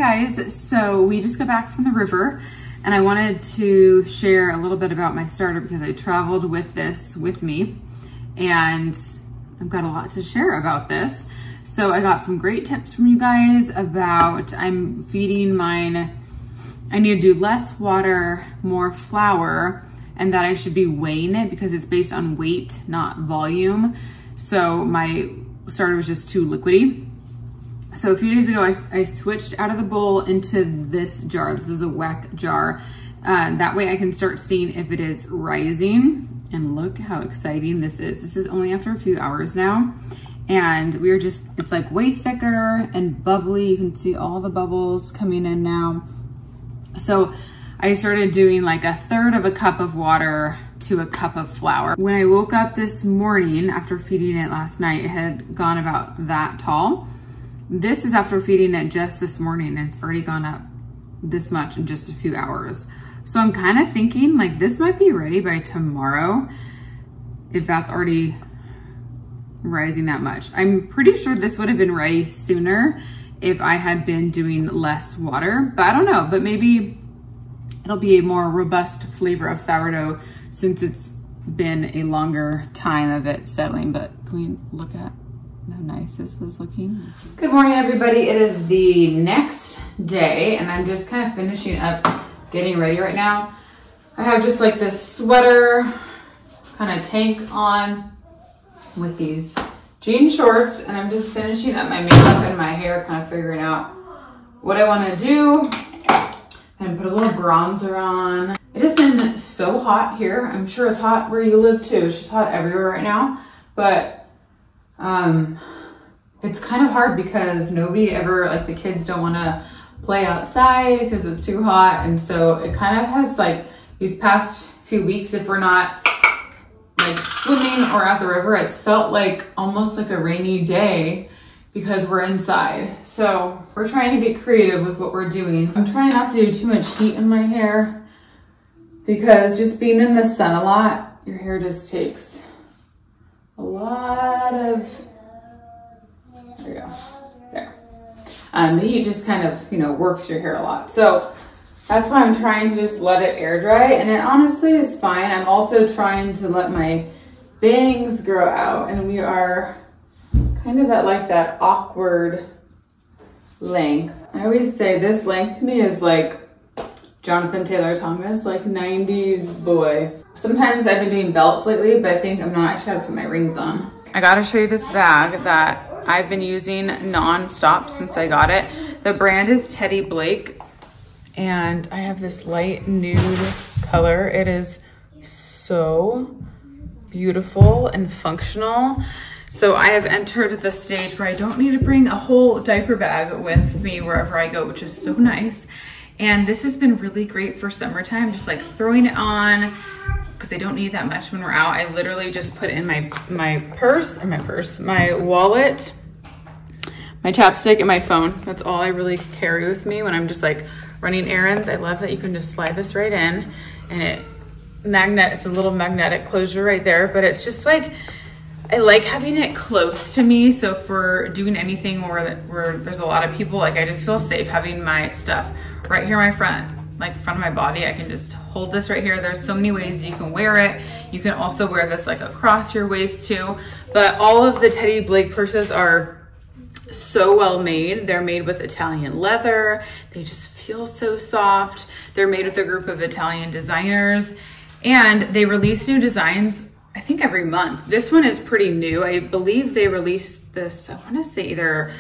guys, so we just got back from the river and I wanted to share a little bit about my starter because I traveled with this with me and I've got a lot to share about this. So I got some great tips from you guys about I'm feeding mine, I need to do less water, more flour, and that I should be weighing it because it's based on weight, not volume. So my starter was just too liquidy. So a few days ago, I switched out of the bowl into this jar. This is a WEC jar. That way I can start seeing if it is rising. And look how exciting this is. This is only after a few hours now. And we're just, it's like way thicker and bubbly. You can see all the bubbles coming in now. So I started doing like 1/3 of a cup of water to a cup of flour. When I woke up this morning after feeding it last night, it had gone about that tall. This is after feeding it just this morning and it's already gone up this much in just a few hours. So I'm kind of thinking like this might be ready by tomorrow if that's already rising that much. I'm pretty sure this would have been ready sooner if I had been doing less water, but I don't know, but maybe it'll be a more robust flavor of sourdough since it's been a longer time of it settling. But can we look at how nice this is looking? Good morning, everybody. It is the next day and I'm just kind of finishing up getting ready right now. I have just like this sweater kind of tank on with these jean shorts and I'm just finishing up my makeup and my hair, kind of figuring out what I want to do and put a little bronzer on. It has been so hot here. I'm sure it's hot where you live too. It's just hot everywhere right now, but it's kind of hard because nobody ever, like the kids don't want to play outside because it's too hot. And so it kind of has like these past few weeks, if we're not like swimming or at the river, it's felt like almost like a rainy day because we're inside. So we're trying to get creative with what we're doing. I'm trying not to do too much heat in my hair because just being in the sun a lot, your hair just takes a lot of, there we go, there. The heat just kind of, you know, works your hair a lot. So that's why I'm trying to just let it air dry, and it honestly is fine. I'm also trying to let my bangs grow out, and we are kind of at like that awkward length. I always say this length to me is like Jonathan Taylor Thomas, like 90s boy. Sometimes I've been doing belts lately, but I think I'm not, I just gotta put my rings on. I gotta show you this bag that I've been using non-stop since I got it. The brand is Teddy Blake, and I have this light nude color. It is so beautiful and functional. So I have entered the stage where I don't need to bring a whole diaper bag with me wherever I go, which is so nice. And this has been really great for summertime, just like throwing it on, because I don't need that much when we're out. I literally just put it in my wallet, my chapstick, and my phone. That's all I really carry with me when I'm just like running errands. I love that you can just slide this right in, and it's a little magnetic closure right there, but it's just like, I like having it close to me. So for doing anything where there's a lot of people, like I just feel safe having my stuff right here in my front of my body. I can just hold this right here. There's so many ways you can wear it. You can also wear this like across your waist too. But all of the Teddy Blake purses are so well made. They're made with Italian leather. They just feel so soft. They're made with a group of Italian designers, and they release new designs I think every month. This one is pretty new. I believe they released this, I want to say either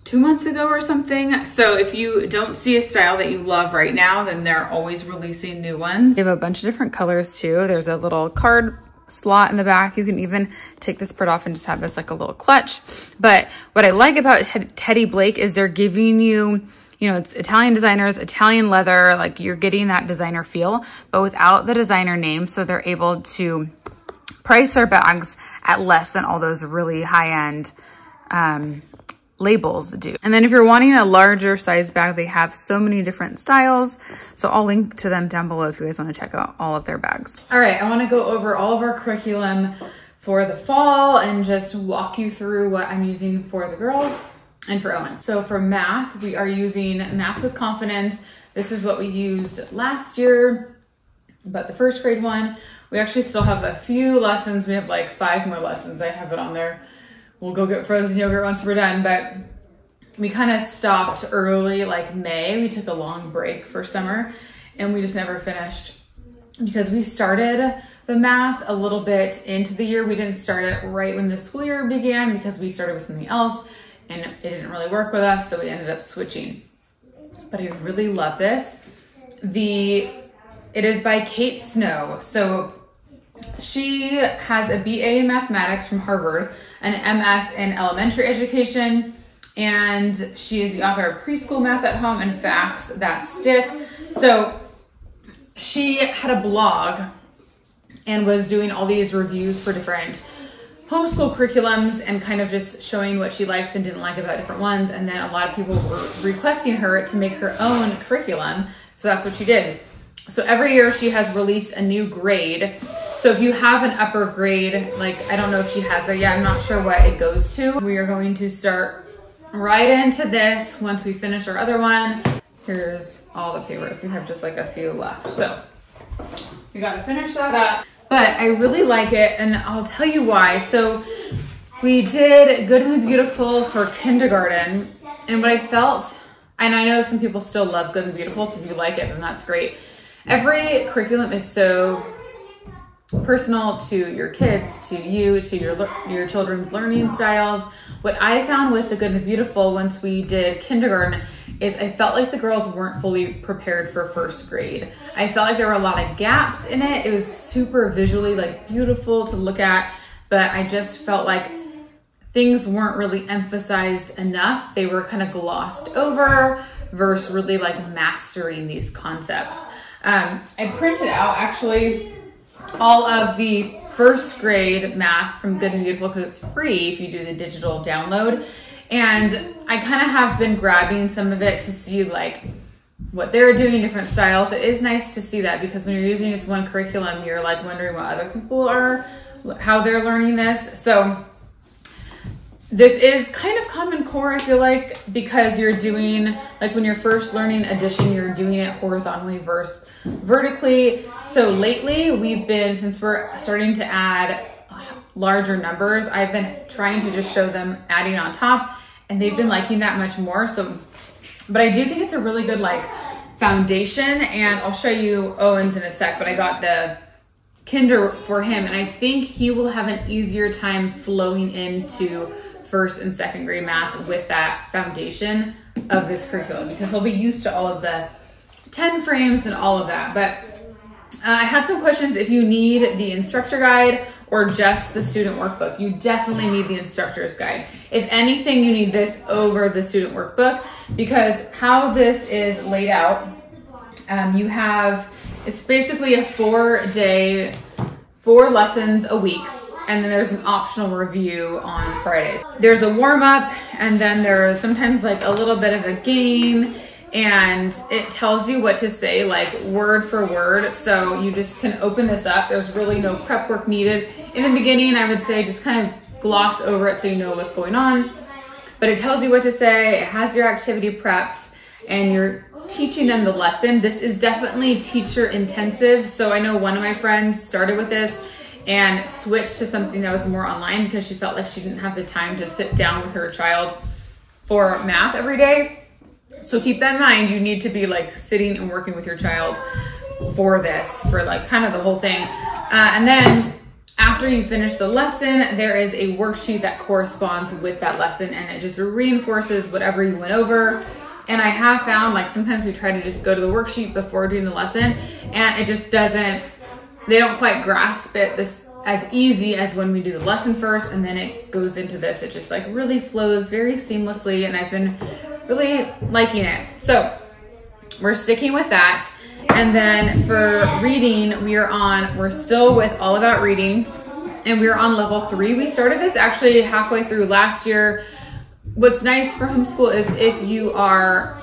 2 months ago or something. So if you don't see a style that you love right now, then they're always releasing new ones. They have a bunch of different colors too. There's a little card slot in the back. You can even take this part off and just have this like a little clutch. But what I like about Teddy Blake is they're giving you, you know, it's Italian designers, Italian leather, like you're getting that designer feel, but without the designer name. So they're able to price their bags at less than all those really high-end labels do. And then if you're wanting a larger size bag, they have so many different styles. So I'll link to them down below if you guys want to check out all of their bags. All right, I want to go over all of our curriculum for the fall and just walk you through what I'm using for the girls. and for Owen. So for math, we are using Math with Confidence. This is what we used last year, but the first grade one. We actually still have a few lessons. We have like 5 more lessons. I have it on there. We'll go get frozen yogurt once we're done, but we kind of stopped early, like May. We took a long break for summer and we just never finished because we started the math a little bit into the year. We didn't start it right when the school year began because we started with something else and it didn't really work with us, so we ended up switching. But I really love this. It is by Kate Snow. So she has a BA in mathematics from Harvard, an MS in elementary education, and she is the author of Preschool Math at Home and Facts That Stick. So she had a blog and was doing all these reviews for different homeschool curriculums and kind of just showing what she likes and didn't like about different ones. And then a lot of people were requesting her to make her own curriculum. So that's what she did. So every year she has released a new grade. So if you have an upper grade, like I don't know if she has that yet, I'm not sure what it goes to. We are going to start right into this once we finish our other one. Here's all the papers. We have just like a few left. So we got to finish that up. But I really like it, and I'll tell you why. So we did Good and the Beautiful for kindergarten, and what I felt, and I know some people still love Good and the Beautiful, so if you like it, then that's great. Every curriculum is so personal to your kids, to you, to your children's learning styles. What I found with the Good and the Beautiful once we did kindergarten is I felt like the girls weren't fully prepared for first grade. I felt like there were a lot of gaps in it. It was super visually like beautiful to look at, but I just felt like things weren't really emphasized enough. They were kind of glossed over versus really like mastering these concepts. I printed out actually all of the first grade math from Good and Beautiful because it's free if you do the digital download. And I kind of have been grabbing some of it to see like what they're doing, different styles. It is nice to see that because when you're using just one curriculum, you're like wondering what other people are, how they're learning this. So this is kind of Common Core, I feel like, because you're doing, like when you're first learning addition, you're doing it horizontally versus vertically. So lately we've been, since we're starting to add larger numbers, I've been trying to just show them adding on top, and they've been liking that much more. So, but I do think it's a really good like foundation, and I'll show you Owen's in a sec, but I got the Kinder for him, and I think he will have an easier time flowing into first and second grade math with that foundation of this curriculum because he'll be used to all of the 10 frames and all of that. But I had some questions if you need the instructor guide or just the student workbook. You definitely need the instructor's guide. If anything, you need this over the student workbook because how this is laid out, it's basically a 4-day, 4 lessons a week. And then there's an optional review on Fridays. There's a warm up, and then there's sometimes like a little bit of a game, and it tells you what to say like word for word. So you just can open this up. There's really no prep work needed. In the beginning, I would say just kind of gloss over it so you know what's going on. But it tells you what to say. It has your activity prepped, and you're teaching them the lesson. This is definitely teacher intensive. So I know one of my friends started with this and switched to something that was more online because she felt like she didn't have the time to sit down with her child for math every day. So keep that in mind. You need to be like sitting and working with your child for this, for like kind of the whole thing. And then after you finish the lesson, there is a worksheet that corresponds with that lesson, and it just reinforces whatever you went over. And I have found like sometimes we try to just go to the worksheet before doing the lesson, and it just doesn't, they don't quite grasp it as easy as when we do the lesson first and then it goes into this. It just like really flows very seamlessly, and I've been really liking it. So we're sticking with that. And then for reading, we're still with All About Reading, and we're on level 3. We started this actually halfway through last year. What's nice for homeschool is if you are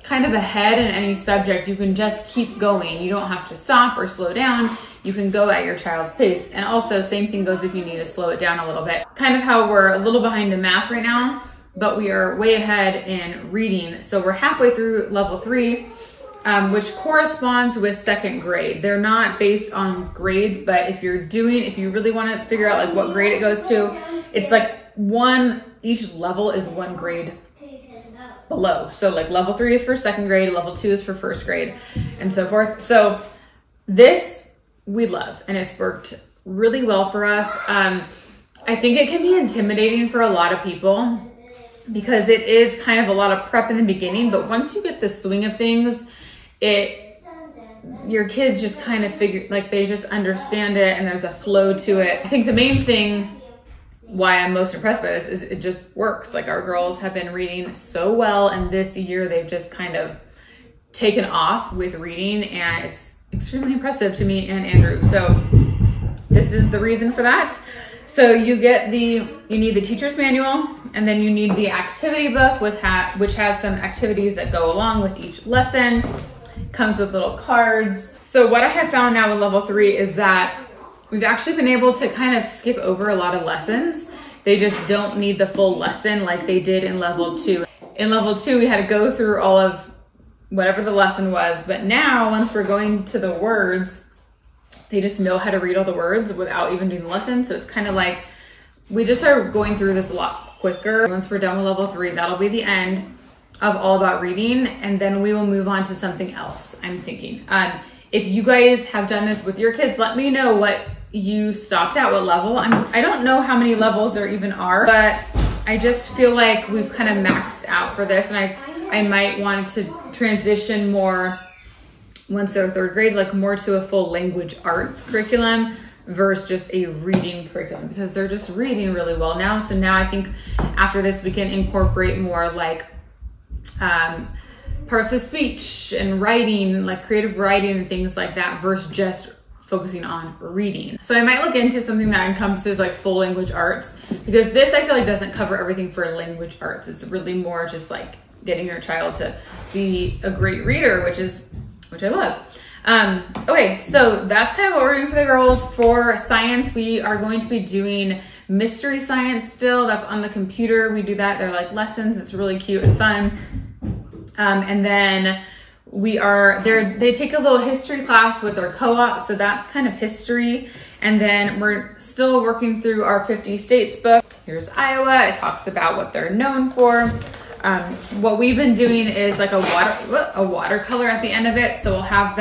kind of ahead in any subject, you can just keep going. You don't have to stop or slow down. You can go at your child's pace. And also same thing goes if you need to slow it down a little bit. Kind of how we're a little behind in math right now. but we are way ahead in reading. So we're halfway through level 3, which corresponds with 2nd grade. They're not based on grades, but if you really want to figure out like what grade it goes to, it's like each level is 1 grade below. So like level 3 is for 2nd grade, level 2 is for 1st grade, and so forth. So this we love, and it's worked really well for us. I think it can be intimidating for a lot of people because it is kind of a lot of prep in the beginning, but once you get the swing of things, your kids just kind of they just understand it, and there's a flow to it. I think the main thing why I'm most impressed by this is it just works. Like, our girls have been reading so well, and this year they've just kind of taken off with reading, and it's extremely impressive to me and Andrew. So this is the reason for that. So you need the teacher's manual, and then you need the activity book which has some activities that go along with each lesson. Comes with little cards. So what I have found now with level 3 is that we've actually been able to kind of skip over a lot of lessons. They just don't need the full lesson like they did in level 2. In level 2, we had to go through all of whatever the lesson was, but now once we're going to the words, they just know how to read all the words without even doing the lesson. So it's kind of like we just are going through this a lot quicker. Once we're done with level 3, that'll be the end of all about reading, and then we will move on to something else, I'm thinking. If you guys have done this with your kids, let me know what you stopped at, what level. I don't know how many levels there even are, but I just feel like we've kind of maxed out for this, and I might want to transition more once they're 3rd grade, like more to a full language arts curriculum versus just a reading curriculum, because they're just reading really well now. So now I think after this we can incorporate more like parts of speech and writing, like creative writing and things like that, versus just focusing on reading. So I might look into something that encompasses like full language arts, because this I feel like doesn't cover everything for language arts. It's really more just like getting your child to be a great reader, which I love. Okay, so that's kind of what we're doing for the girls. For science, we are going to be doing mystery science still. That's on the computer. We do that. They're like lessons. It's really cute and fun. And then they take a little history class with their co-op. So that's kind of history. And then we're still working through our 50 states book. Here's Iowa. It talks about what they're known for. What we've been doing is like a watercolor at the end of it. So we'll have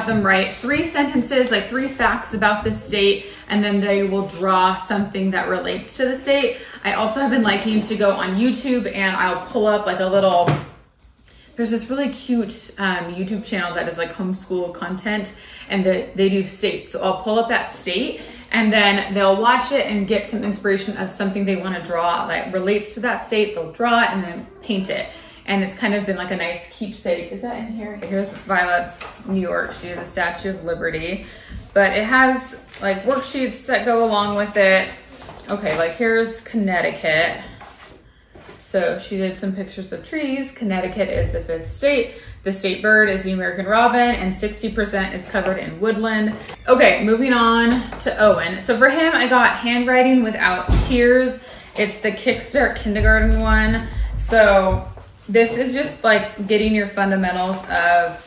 them write 3 sentences, like 3 facts about the state, and then they will draw something that relates to the state. I also have been liking to go on YouTube, and I'll pull up like there's this really cute YouTube channel that is like homeschool content, and they do states. So I'll pull up that state, and then they'll watch it and get some inspiration of something they want to draw that relates to that state. They'll draw it and then paint it. And it's kind of been like a nice keepsake. Is that in here? Here's Violet's New York. She did the Statue of Liberty. But it has like worksheets that go along with it. Okay, like here's Connecticut. So she did some pictures of trees. Connecticut is the 5th state. The state bird is the American robin, and 60% is covered in woodland. Okay, moving on to Owen. So for him, I got Handwriting Without Tears. It's the Kickstart Kindergarten one. So this is just like getting your fundamentals of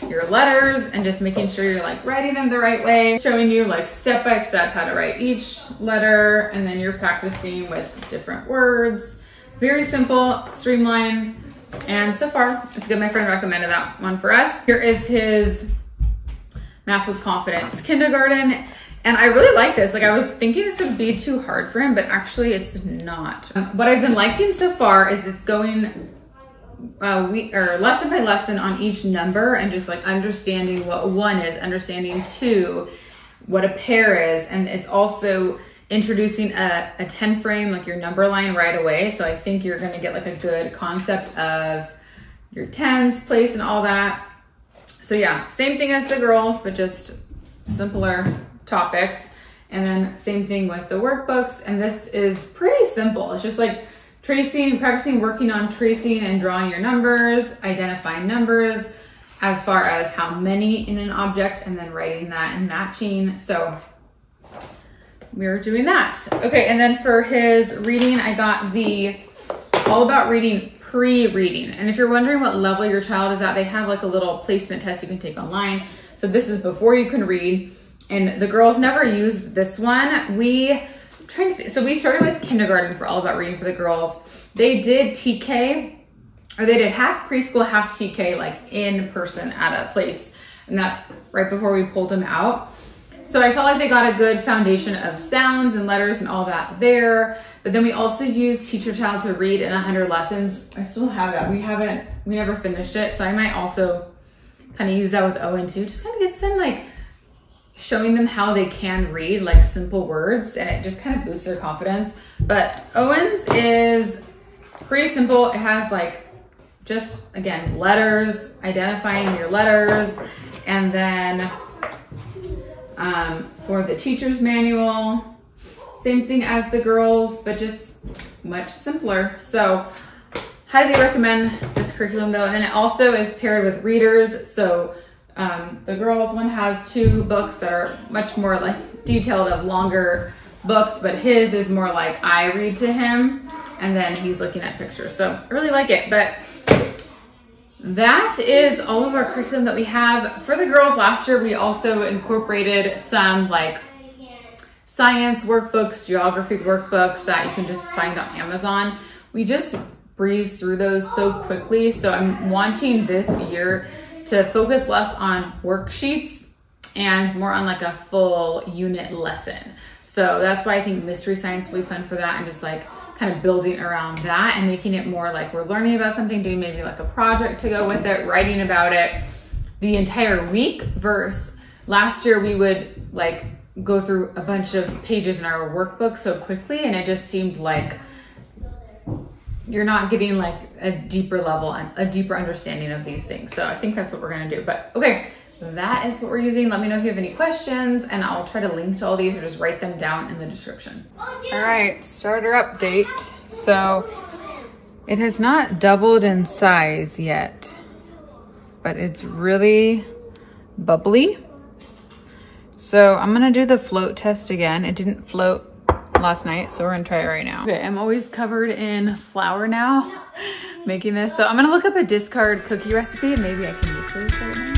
your letters and just making sure you're like writing them the right way, showing you like step by step how to write each letter, and then you're practicing with different words. Very simple, streamlined, and so far it's good. My friend recommended that one for us. Here is his Math with Confidence Kindergarten, and I really like this. Like, I was thinking this would be too hard for him, but actually it's not. What I've been liking so far is it's going lesson by lesson on each number, and just like understanding what 1 is, understanding 2, what a pair is, and it's also introducing a 10 frame, like your number line right away. So I think you're gonna get like a good concept of your tens, place, and all that. So yeah, same thing as the girls, but just simpler topics. And then same thing with the workbooks. And this is pretty simple. It's just like practicing working on tracing and drawing your numbers, identifying numbers as far as how many in an object, and then writing that and matching. So we're doing that. Okay, and then for his reading, I got the All About Reading pre-reading. And if you're wondering what level your child is at, they have like a little placement test you can take online. So this is before you can read. And the girls never used this one. So we started with kindergarten for All About Reading for the girls. They did TK, or they did half preschool, half TK, like in person at a place. And that's right before we pulled them out. So I felt like they got a good foundation of sounds and letters and all that there. But then we also used Teach Your Child to Read in 100 Lessons. I still have that. We never finished it. So I might also kind of use that with Owen too. Just kind of gets them like showing them how they can read like simple words, and it just kind of boosts their confidence. But Owen's is pretty simple. It has like just, again, letters, identifying your letters, and then for the teacher's manual, same thing as the girls, but just much simpler. So highly recommend this curriculum though. And it also is paired with readers. So the girls one has 2 books that are much more like detailed, of longer books, but his is more like I read to him and then he's looking at pictures. So I really like it. But that is all of our curriculum that we have. For the girls last year, we also incorporated some like science workbooks, geography workbooks that you can just find on Amazon. We just breezed through those so quickly. So I'm wanting this year to focus less on worksheets and more on like a full unit lesson. So that's why I think mystery science will be fun for that, and just like kind of building around that and making it more like we're learning about something, doing maybe like a project to go with it, writing about it the entire week, versus last year we would like go through a bunch of pages in our workbook so quickly, and it just seemed like you're not getting like a deeper level and a deeper understanding of these things. So I think that's what we're gonna do. But okay, that is what we're using. Let me know if you have any questions, and I'll try to link to all these or just write them down in the description. All right, starter update. So it has not doubled in size yet, but it's really bubbly. So I'm gonna do the float test again. It didn't float last night, so we're gonna try it right now. Okay, I'm always covered in flour now making this. So I'm gonna look up a discard cookie recipe and maybe I can replace it right now.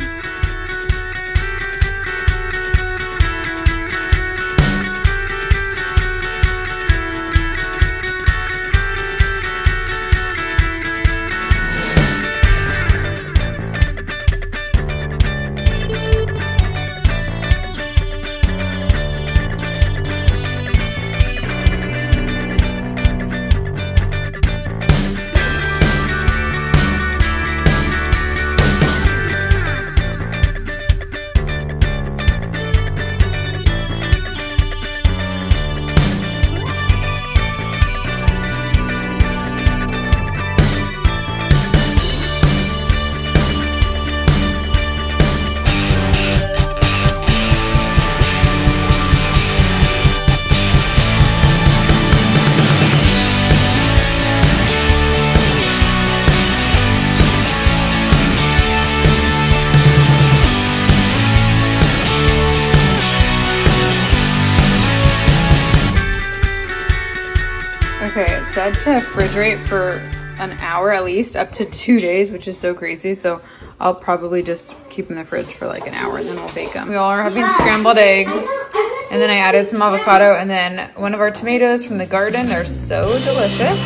Okay, it said to refrigerate for an hour at least, up to 2 days, which is so crazy. So I'll probably just keep them in the fridge for like an hour and then we'll bake them. We all are having scrambled eggs, and then I added some avocado and then one of our tomatoes from the garden. They're so delicious.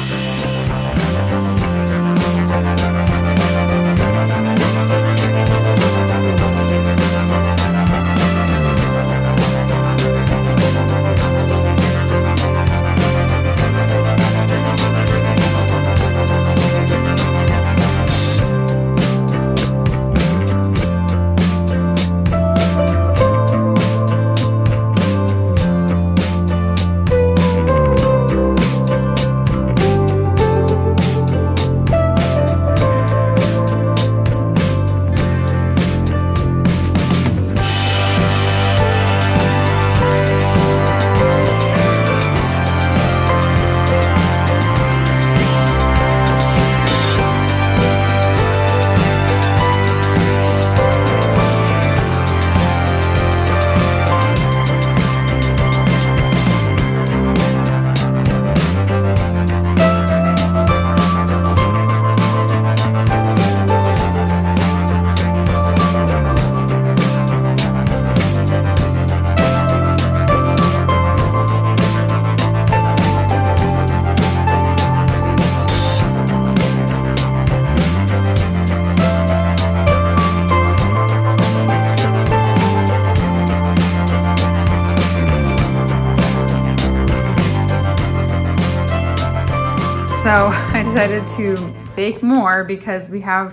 So I decided to bake more because we had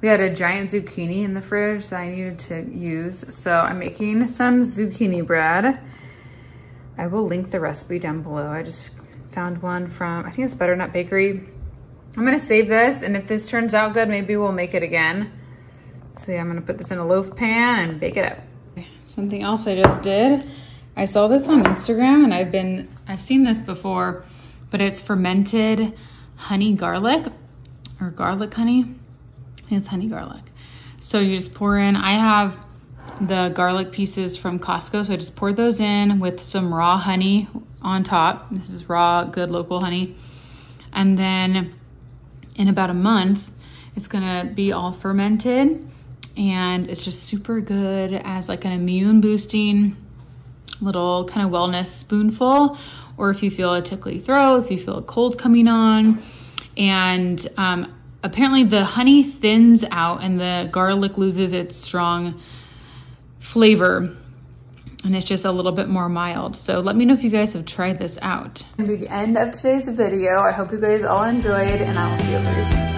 a giant zucchini in the fridge that I needed to use. So I'm making some zucchini bread. I will link the recipe down below. I just found one from, I think it's Butternut Bakery. I'm gonna save this, and if this turns out good, maybe we'll make it again. So yeah, I'm gonna put this in a loaf pan and bake it up. Something else I just did, I saw this on Instagram, and I've seen this before, but it's fermented honey garlic, or garlic honey. I think it's honey garlic. So you just pour in, I have the garlic pieces from Costco, so I just poured those in with some raw honey on top. This is raw, good local honey. And then in about a month, it's gonna be all fermented, and it's just super good as like an immune boosting little kind of wellness spoonful, or if you feel a tickly throat, if you feel a cold coming on. And apparently the honey thins out and the garlic loses its strong flavor, and it's just a little bit more mild. So let me know if you guys have tried this out. It's gonna be the end of today's video. I hope you guys all enjoyed, and I will see you very soon.